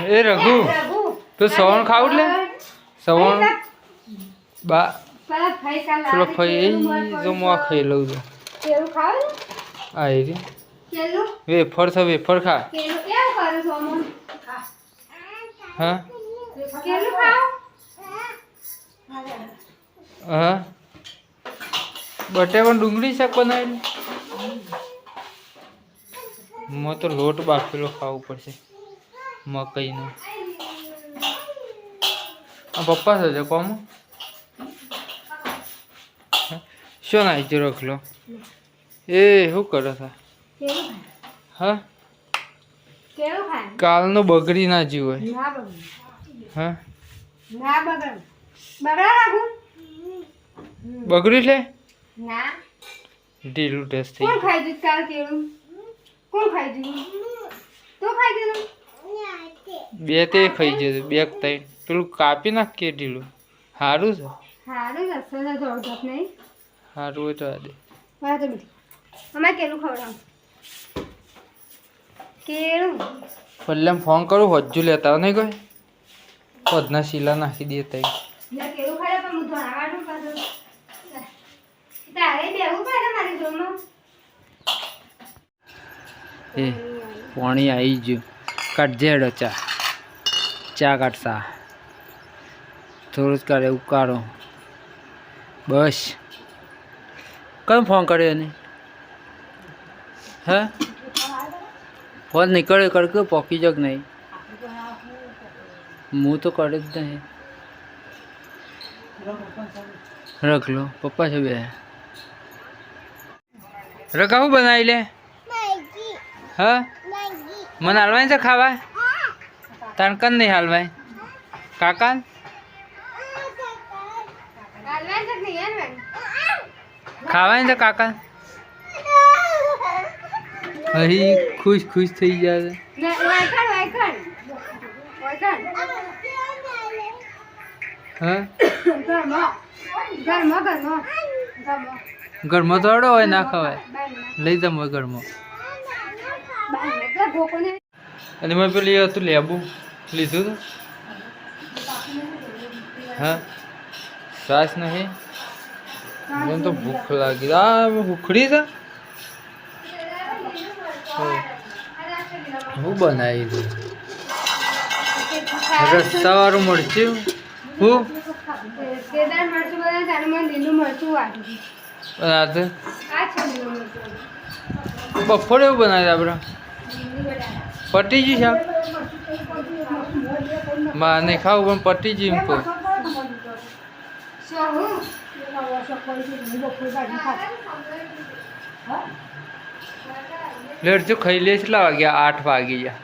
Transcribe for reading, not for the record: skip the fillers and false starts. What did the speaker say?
એ રઘુ તો સવણ ખાવું એટલે સવણ બા ચલો ખાઈ જો હું આ ખાઈ લઉં છું આ એ વેફર છે વેફર ખા હા હા બટેકા ડુંગળી શાક બનાવેલું મેં તો લોટ બાફેલો ખાવું પડશે મકઈનો પપ્પા છે કોમ શું નાઈ રખલો એ શું કરે છે હા કાલનો બગડી ના જીવ હોય હા બગડ્યું છે ઢીલું ટેસ્ટ થઈ બે તે ખાઈ જશે બે તઈ પેલું કાપી નાખ કે ઢીલું સારું છે સારું હોય તો દે પહેલા ફોન કરું હજુ લેતા નહીં કોઈ પદના શીલા નાખી દે તઈ એ પાણી આવી ગયું કાઢજે હેડો ચા કાઢતા થોડું જ કાઢે ઉકાળો બસ કેમ ફોન કર્યો એને હે ફોન નીકળે કડકે પોકી જગ નહીં હું તો કરે જ નહીં રખ લો પપ્પા છે બે રખાવું બનાવી લે હા મને હાલવાય છે ખાવા તણકન નહીં હાલવાય કાકા ખાવાય છે કાકા અહીં ખુશ ખુશ થઈ જાય હા ઘરમાં થોડો હોય ના ખવાય લઈ જામ ઘરમાં અને મેં પેલી હતું લેબુ લીધું હતું હા શ્વાસ નહીં મને તો ભૂખ લાગી આ ભૂખડી છે હું બનાવી દઉં રસ્સાવાળું મરચું હું બફોર એવું બનાવે આપણે પટી ગયું શાક માં નહીં ખાવું પણ પટી ગયું એમ કહું લેટ જો ખાઈ લે કેટલા વાગ્યા 8 વાગી ગયા